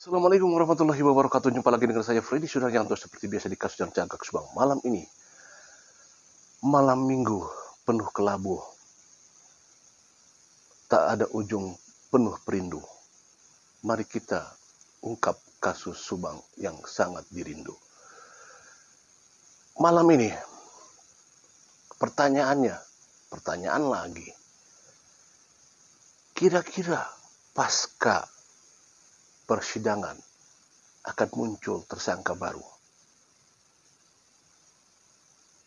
Assalamualaikum warahmatullahi wabarakatuh. Jumpa lagi dengan saya Freddy Sudaryanto seperti biasa di kasus yang Cagak Subang. Malam ini, malam minggu penuh kelabu, tak ada ujung, penuh perindu. Mari kita ungkap kasus Subang yang sangat dirindu. Malam ini, pertanyaan lagi. Kira-kira pasca persidangan akan muncul tersangka baru?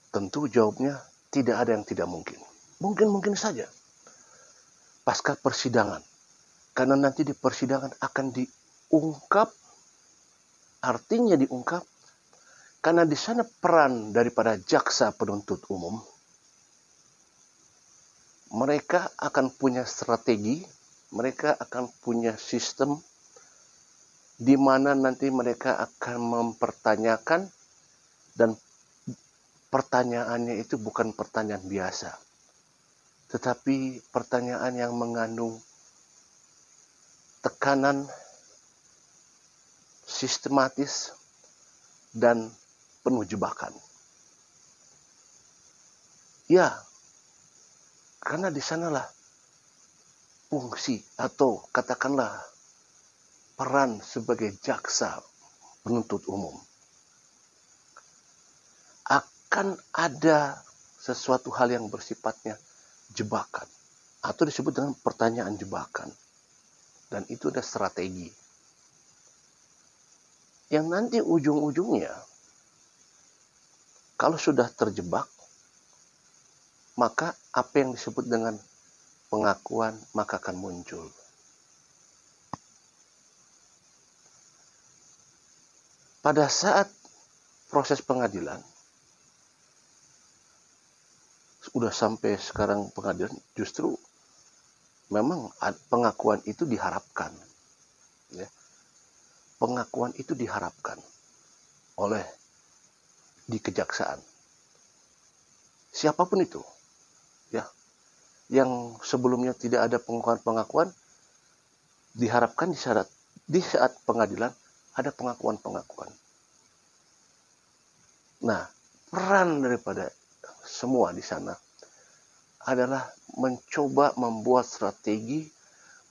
Tentu jawabnya tidak ada yang tidak mungkin. Mungkin saja pasca persidangan. Karena nanti di persidangan akan diungkap, artinya diungkap, karena di sana peran daripada jaksa penuntut umum, mereka akan punya strategi, mereka akan punya sistem di mana nanti mereka akan mempertanyakan, dan pertanyaannya itu bukan pertanyaan biasa, tetapi pertanyaan yang mengandung tekanan sistematis dan penuh jebakan. Ya, karena di sanalah fungsi atau katakanlah peran sebagai jaksa penuntut umum. Akan ada sesuatu hal yang bersifatnya jebakan atau disebut dengan pertanyaan jebakan. Dan itu ada strategi yang nanti ujung-ujungnya kalau sudah terjebak, maka apa yang disebut dengan pengakuan maka akan muncul. Pada saat proses pengadilan, sudah sampai sekarang pengadilan, justru memang pengakuan itu diharapkan. Ya. Pengakuan itu diharapkan oleh di kejaksaan. Siapapun itu, ya, yang sebelumnya tidak ada pengakuan, diharapkan di saat pengadilan ada pengakuan. Nah, peran daripada semua di sana adalah mencoba membuat strategi,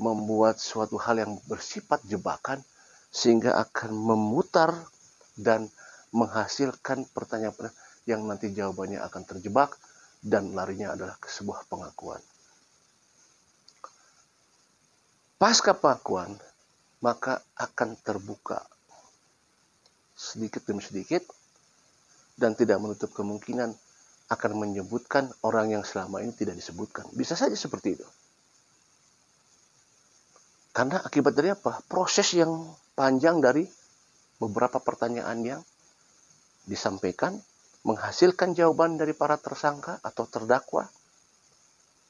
membuat suatu hal yang bersifat jebakan sehingga akan memutar dan menghasilkan pertanyaan yang nanti jawabannya akan terjebak dan larinya adalah ke sebuah pengakuan. Pasca pengakuan, maka akan terbuka sedikit demi sedikit dan tidak menutup kemungkinan akan menyebutkan orang yang selama ini tidak disebutkan. Bisa saja seperti itu. Karena akibat dari apa? Proses yang panjang dari beberapa pertanyaan yang disampaikan, menghasilkan jawaban dari para tersangka atau terdakwa,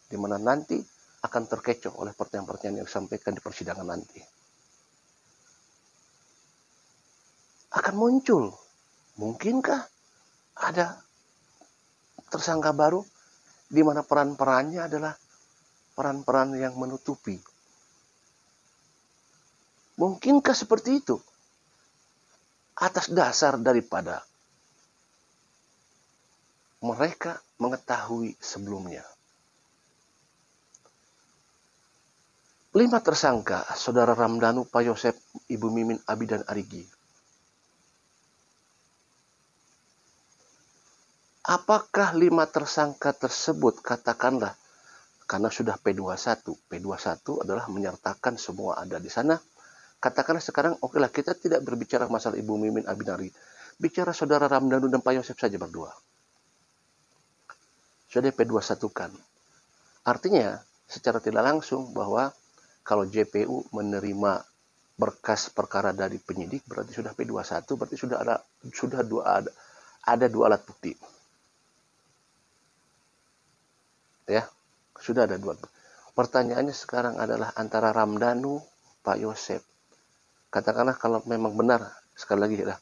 di mana nanti akan terkecoh oleh pertanyaan-pertanyaan yang disampaikan di persidangan nanti. Akan muncul, mungkinkah ada tersangka baru di mana peran-perannya adalah peran-peran yang menutupi. Mungkinkah seperti itu? Atas dasar daripada mereka mengetahui sebelumnya. 5 tersangka, Saudara Ramdhanu, Pak Yosep, Ibu Mimin, Abi, dan Arigi. Apakah 5 tersangka tersebut, katakanlah, karena sudah P21. P21 adalah menyertakan semua ada di sana. Katakanlah sekarang, okelah, kita tidak berbicara masalah Ibu Mimin, Abi, dan Arigi. Bicara Saudara Ramdhanu dan Pak Yosep saja berdua. Sudah P21 kan. Artinya, secara tidak langsung bahwa kalau JPU menerima berkas perkara dari penyidik, berarti sudah P21, berarti sudah ada dua alat bukti. Ya, sudah ada 2. Pertanyaannya sekarang adalah antara Ramdhanu, Pak Yosep. Katakanlah kalau memang benar, sekali lagi ya,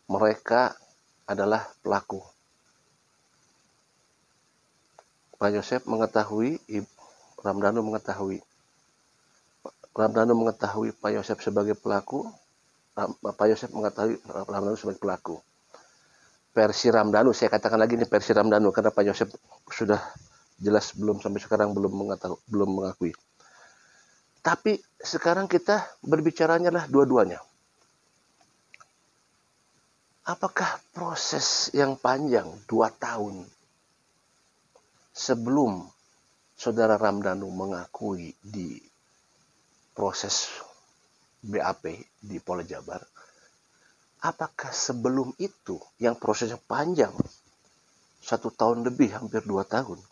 mereka adalah pelaku. Pak Yosep mengetahui, Ramdhanu mengetahui Pak Yosep sebagai pelaku, Pak Yosef mengetahui Ramdhanu sebagai pelaku. Versi Ramdhanu, saya katakan lagi ini versi Ramdhanu karena Pak Yosef sudah jelas belum sampai sekarang belum mengakui. Tapi sekarang kita berbicaranya lah dua-duanya. Apakah proses yang panjang 2 tahun sebelum saudara Ramdhanu mengakui di proses BAP di Polda Jabar, apakah sebelum itu yang prosesnya panjang 1 tahun lebih, hampir 2 tahun,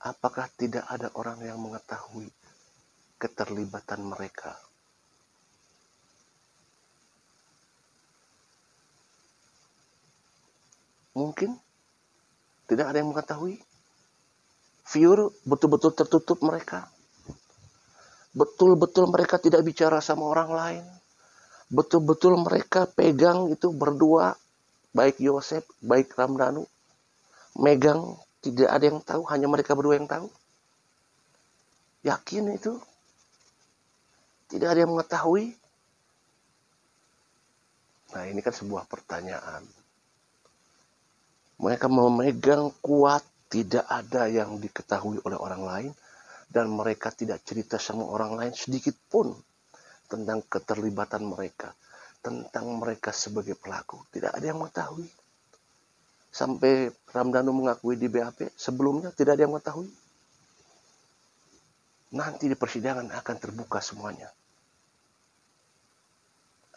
apakah tidak ada orang yang mengetahui keterlibatan mereka? Mungkin tidak ada yang mengetahui. Viewer betul-betul tertutup mereka. Betul-betul mereka tidak bicara sama orang lain. Betul-betul mereka pegang itu berdua, baik Yosef, baik Ramdhanu, megang, tidak ada yang tahu, hanya mereka berdua yang tahu. Yakin itu? Tidak ada yang mengetahui? Nah, ini kan sebuah pertanyaan. Mereka memegang kuat, tidak ada yang diketahui oleh orang lain, dan mereka tidak cerita sama orang lain sedikit pun tentang keterlibatan mereka, tentang mereka sebagai pelaku. Tidak ada yang mengetahui. Sampai Ramdhanu mengakui di BAP, sebelumnya tidak ada yang mengetahui. Nanti di persidangan akan terbuka semuanya.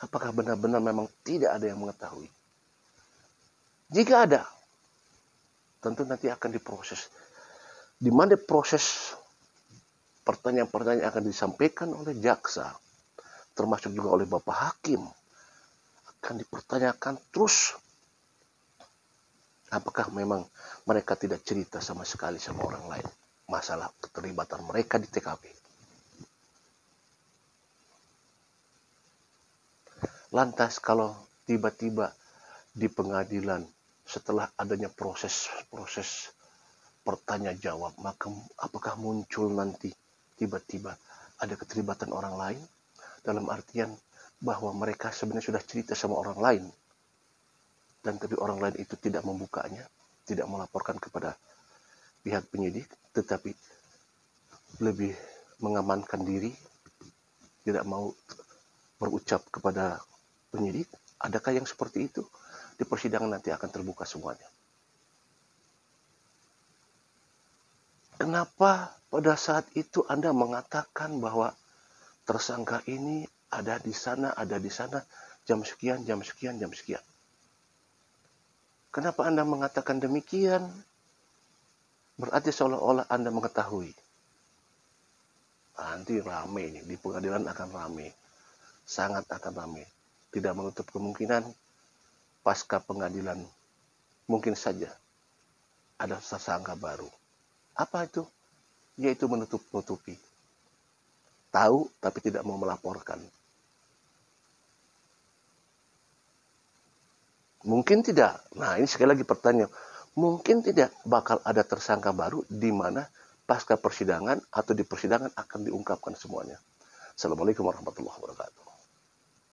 Apakah benar-benar memang tidak ada yang mengetahui? Jika ada, tentu nanti akan diproses. Di mana proses pertanyaan-pertanyaan akan disampaikan oleh jaksa, termasuk juga oleh Bapak Hakim, akan dipertanyakan terus. Apakah memang mereka tidak cerita sama sekali sama orang lain masalah keterlibatan mereka di TKP? Lantas kalau tiba-tiba di pengadilan setelah adanya proses bertanya jawab, maka apakah muncul nanti tiba-tiba ada keterlibatan orang lain? Dalam artian bahwa mereka sebenarnya sudah cerita sama orang lain, dan tapi orang lain itu tidak membukanya, tidak melaporkan kepada pihak penyidik, tetapi lebih mengamankan diri, tidak mau berucap kepada penyidik. Adakah yang seperti itu? Di persidangan nanti akan terbuka semuanya. Kenapa pada saat itu Anda mengatakan bahwa tersangka ini ada di sana, jam sekian, jam sekian, jam sekian? Kenapa Anda mengatakan demikian? Berarti seolah-olah Anda mengetahui. Nanti rame ini, di pengadilan akan rame. Sangat akan rame. Tidak menutup kemungkinan pasca pengadilan mungkin saja ada tersangka baru. Apa itu? Yaitu menutup-nutupi. Tahu tapi tidak mau melaporkan. Mungkin tidak. Nah, ini sekali lagi pertanyaan. Mungkin tidak bakal ada tersangka baru di mana pasca persidangan atau di persidangan akan diungkapkan semuanya. Assalamualaikum warahmatullahi wabarakatuh.